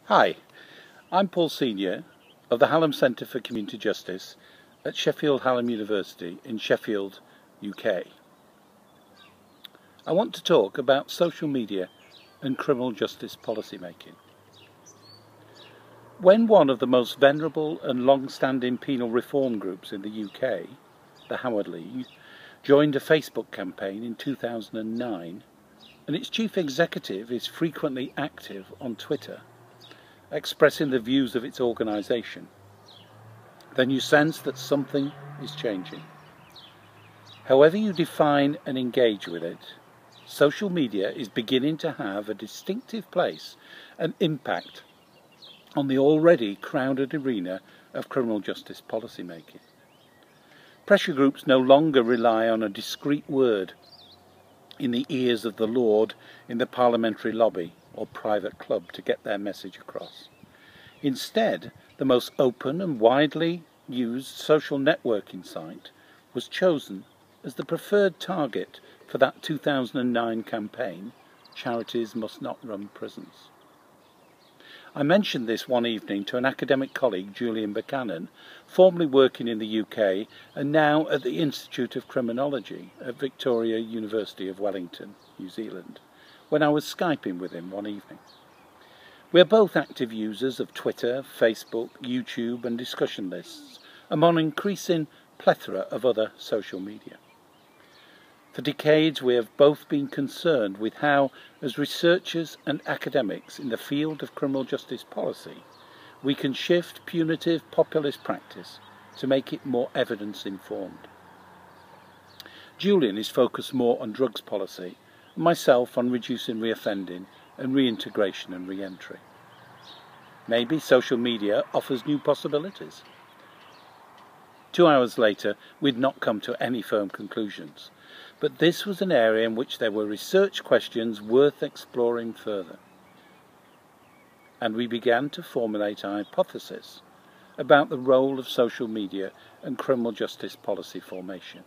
Hi, I'm Paul Senior of the Hallam Centre for Community Justice at Sheffield Hallam University in Sheffield, UK. I want to talk about social media and criminal justice policy making. When one of the most venerable and long-standing penal reform groups in the UK, the Howard League, joined a Facebook campaign in 2009, and its chief executive is frequently active on Twitter, expressing the views of its organisation, then you sense that something is changing. However you define and engage with it, social media is beginning to have a distinctive place and impact on the already crowded arena of criminal justice policy making. Pressure groups no longer rely on a discreet word in the ears of the Lord in the parliamentary lobby or private club to get their message across. Instead, the most open and widely used social networking site was chosen as the preferred target for that 2009 campaign, Charities Must Not Run Prisons. I mentioned this one evening to an academic colleague, Julian-Buchanan, formerly working in the UK and now at the Institute of Criminology at Victoria University of Wellington, New Zealand, when I was Skyping with him one evening. We are both active users of Twitter, Facebook, YouTube and discussion lists, among an increasing plethora of other social media. For decades we have both been concerned with how, as researchers and academics in the field of criminal justice policy, we can shift punitive populist practice to make it more evidence-informed. Julian is focused more on drugs policy, and myself on reducing reoffending and reintegration and re-entry. Maybe social media offers new possibilities. 2 hours later, we'd not come to any firm conclusions, but this was an area in which there were research questions worth exploring further. And we began to formulate a hypothesis about the role of social media and criminal justice policy formation.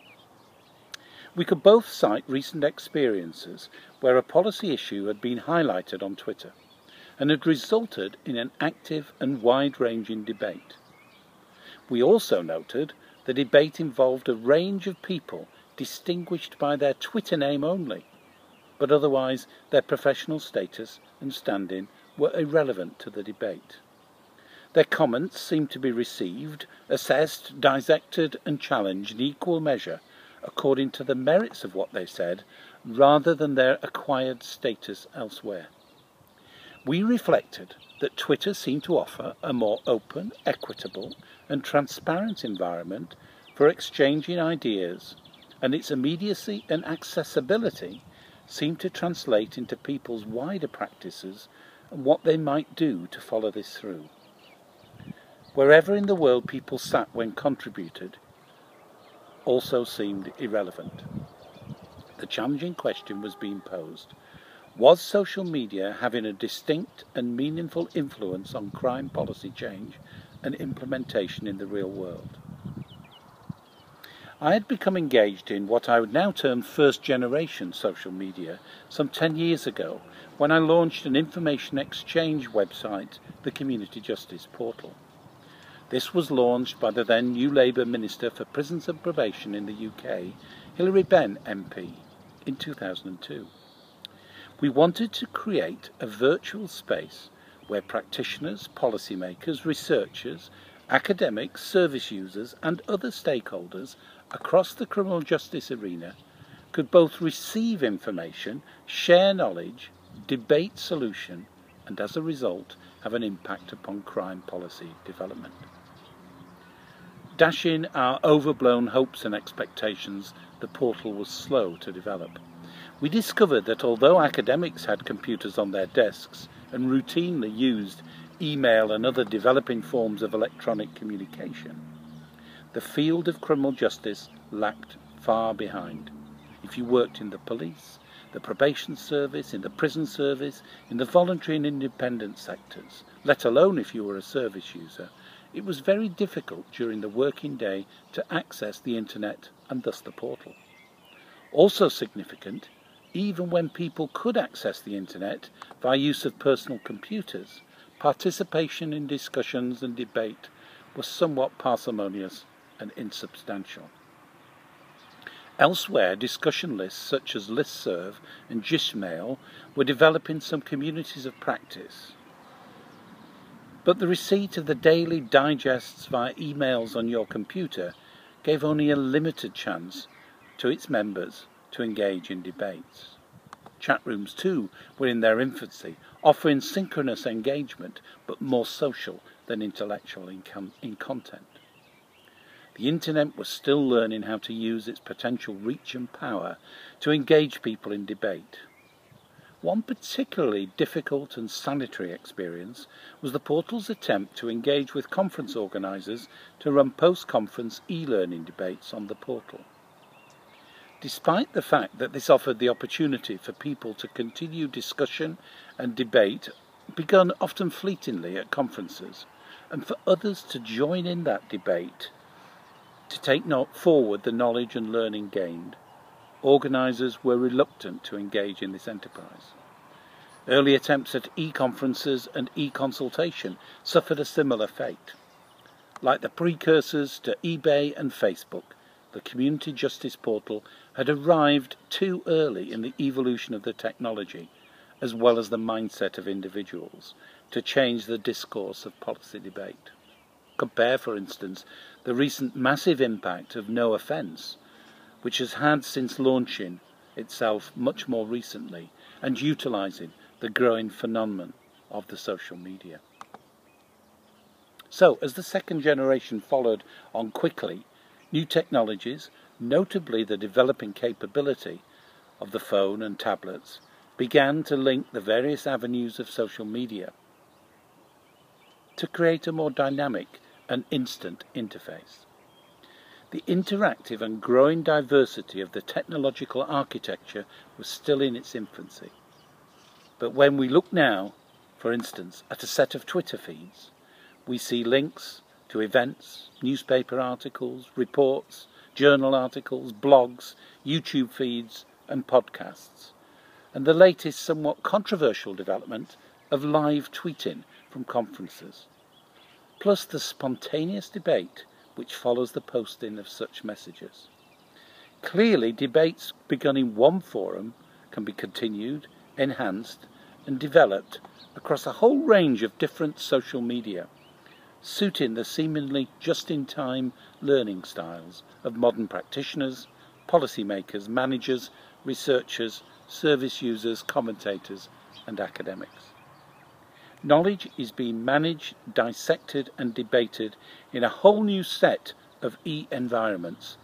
We could both cite recent experiences where a policy issue had been highlighted on Twitter and had resulted in an active and wide-ranging debate. We also noted the debate involved a range of people distinguished by their Twitter name only, but otherwise their professional status and standing were irrelevant to the debate. Their comments seemed to be received, assessed, dissected and challenged in equal measure according to the merits of what they said, rather than their acquired status elsewhere. We reflected that Twitter seemed to offer a more open, equitable and transparent environment for exchanging ideas, and its immediacy and accessibility seemed to translate into people's wider practices and what they might do to follow this through. Wherever in the world people sat when contributed also seemed irrelevant. The challenging question was being posed: was social media having a distinct and meaningful influence on crime policy change and implementation in the real world? I had become engaged in what I would now term first-generation social media some 10 years ago when I launched an information exchange website, the Community Justice Portal. This was launched by the then New Labour Minister for Prisons and Probation in the UK, Hilary Benn MP, in 2002. We wanted to create a virtual space where practitioners, policymakers, researchers, academics, service users and other stakeholders across the criminal justice arena could both receive information, share knowledge, debate solution and as a result have an impact upon crime policy development. Dashing our overblown hopes and expectations, the portal was slow to develop. We discovered that although academics had computers on their desks and routinely used email and other developing forms of electronic communication, the field of criminal justice lagged far behind. If you worked in the police, the probation service, in the prison service, in the voluntary and independent sectors, let alone if you were a service user, it was very difficult during the working day to access the internet and thus the portal. Also significant, even when people could access the internet by use of personal computers, participation in discussions and debate was somewhat parsimonious and insubstantial. Elsewhere, discussion lists such as listserv and Gmail were developing some communities of practice. But the receipt of the daily digests via emails on your computer gave only a limited chance to its members to engage in debates. Chat rooms too were in their infancy, offering synchronous engagement but more social than intellectual in content. The internet was still learning how to use its potential reach and power to engage people in debate. One particularly difficult and salutary experience was the portal's attempt to engage with conference organisers to run post-conference e-learning debates on the portal. Despite the fact that this offered the opportunity for people to continue discussion and debate begun often fleetingly at conferences, and for others to join in that debate to take forward the knowledge and learning gained, organisers were reluctant to engage in this enterprise. Early attempts at e-conferences and e-consultation suffered a similar fate. Like the precursors to eBay and Facebook, the Community Justice Portal had arrived too early in the evolution of the technology, as well as the mindset of individuals, to change the discourse of policy debate. Compare, for instance, the recent massive impact of No Offence, which has had since launching itself much more recently and utilising the growing phenomenon of the social media. So, as the second generation followed on quickly, new technologies, notably the developing capability of the phone and tablets, began to link the various avenues of social media to create a more dynamic and instant interface. The interactive and growing diversity of the technological architecture was still in its infancy. But when we look now, for instance, at a set of Twitter feeds, we see links to events, newspaper articles, reports, journal articles, blogs, YouTube feeds and podcasts, and the latest somewhat controversial development of live tweeting from conferences, plus the spontaneous debate which follows the posting of such messages. Clearly, debates begun in one forum can be continued, enhanced and developed across a whole range of different social media, suiting the seemingly just-in-time learning styles of modern practitioners, policymakers, managers, researchers, service users, commentators and academics. Knowledge is being managed, dissected and debated in a whole new set of e-environments,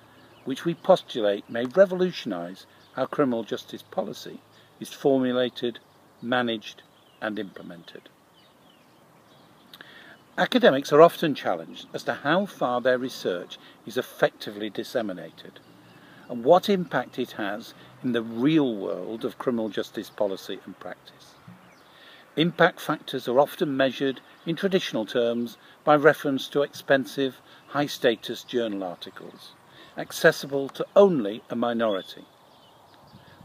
which we postulate may revolutionise how criminal justice policy is formulated, managed and implemented. Academics are often challenged as to how far their research is effectively disseminated and what impact it has in the real world of criminal justice policy and practice. Impact factors are often measured in traditional terms by reference to expensive, high-status journal articles, accessible to only a minority.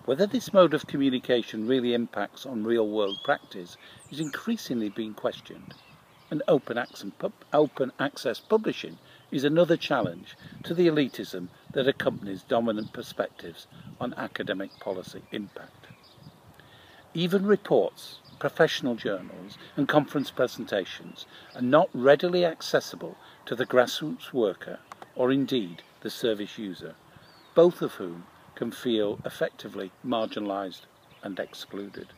Whether this mode of communication really impacts on real-world practice is increasingly being questioned, and open access publishing is another challenge to the elitism that accompanies dominant perspectives on academic policy impact. Even reports, professional journals and conference presentations are not readily accessible to the grassroots worker or indeed the service user, both of whom can feel effectively marginalised and excluded.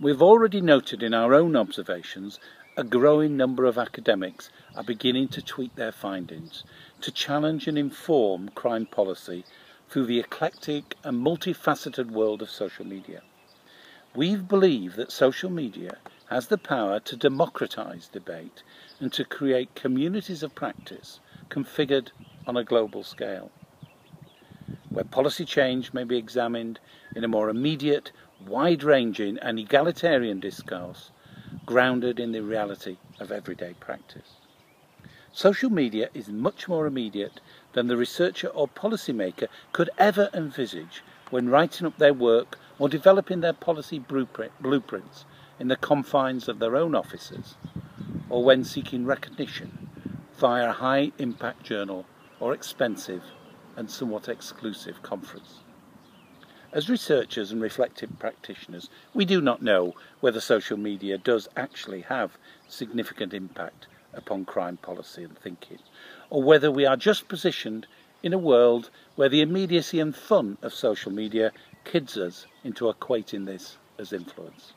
We've already noted in our own observations a growing number of academics are beginning to tweak their findings to challenge and inform crime policy through the eclectic and multifaceted world of social media. We believe that social media has the power to democratise debate and to create communities of practice configured on a global scale, where policy change may be examined in a more immediate, wide-ranging and egalitarian discourse grounded in the reality of everyday practice. Social media is much more immediate than the researcher or policymaker could ever envisage when writing up their work or developing their policy blueprints in the confines of their own offices, or when seeking recognition via a high-impact journal or expensive and somewhat exclusive conference. As researchers and reflective practitioners, we do not know whether social media does actually have significant impact upon crime policy and thinking, or whether we are just positioned in a world where the immediacy and fun of social media kids us into equating this as influence.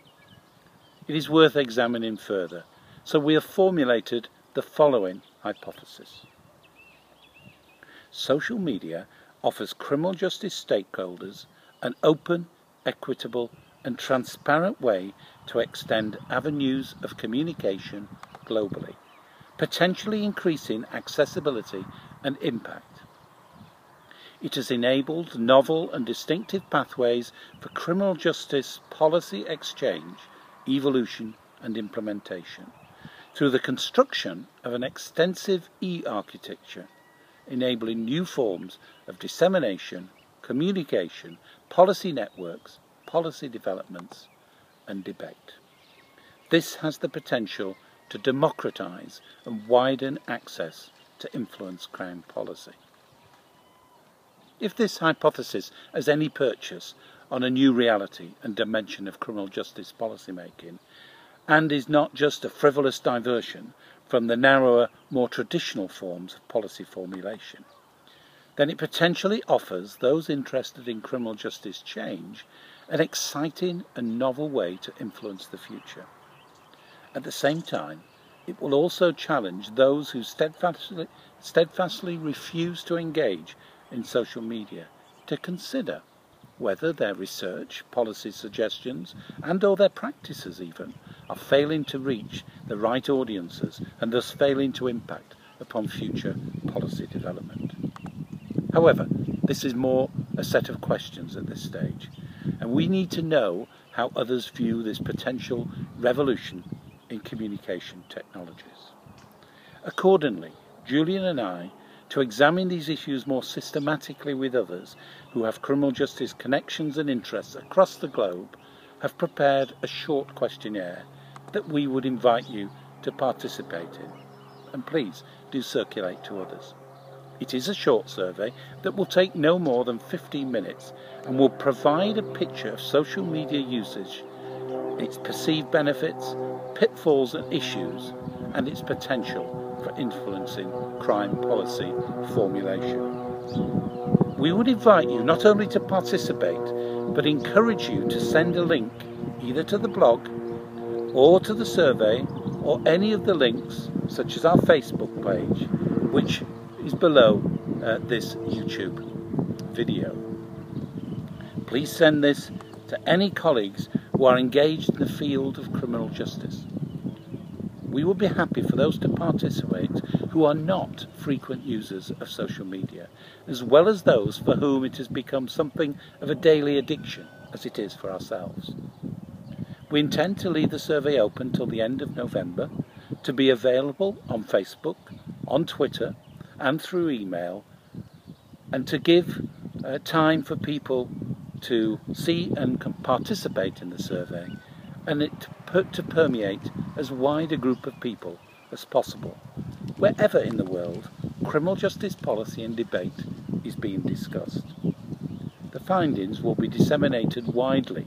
It is worth examining further, so we have formulated the following hypothesis. Social media offers criminal justice stakeholders an open, equitable and transparent way to extend avenues of communication globally, potentially increasing accessibility and impact. It has enabled novel and distinctive pathways for criminal justice policy exchange, evolution and implementation through the construction of an extensive e-architecture, enabling new forms of dissemination, communication, policy networks, policy developments and debate. This has the potential to democratise and widen access to influence crime policy. If this hypothesis has any purchase on a new reality and dimension of criminal justice policy making, and is not just a frivolous diversion from the narrower, more traditional forms of policy formulation, then it potentially offers those interested in criminal justice change an exciting and novel way to influence the future. At the same time, it will also challenge those who steadfastly refuse to engage in social media to consider whether their research, policy suggestions and/or their practices even are failing to reach the right audiences and thus failing to impact upon future policy development. However, this is more a set of questions at this stage, and we need to know how others view this potential revolution in communication technologies. Accordingly, Julian and I, to examine these issues more systematically with others who have criminal justice connections and interests across the globe, have prepared a short questionnaire that we would invite you to participate in, and please do circulate to others. It is a short survey that will take no more than 15 minutes and will provide a picture of social media usage, its perceived benefits, pitfalls and issues, and its potential for influencing crime policy formulation. We would invite you not only to participate, but encourage you to send a link either to the blog or to the survey or any of the links, such as our Facebook page, which is below this YouTube video. Please send this to any colleagues who are engaged in the field of criminal justice. We would be happy for those to participate who are not frequent users of social media, as well as those for whom it has become something of a daily addiction, as it is for ourselves. We intend to leave the survey open till the end of November, to be available on Facebook, on Twitter and through email, and to give time for people to see and participate in the survey, and it to permeate as wide a group of people as possible, wherever in the world criminal justice policy and debate is being discussed. The findings will be disseminated widely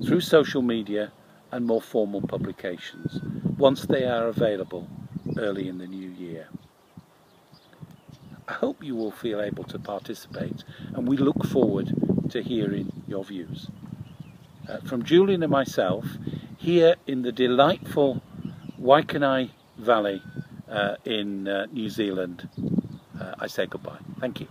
through social media and more formal publications once they are available early in the new year. I hope you will feel able to participate, and we look forward to hearing your views. From Julian and myself, here in the delightful Waikanae Valley in New Zealand, I say goodbye. Thank you.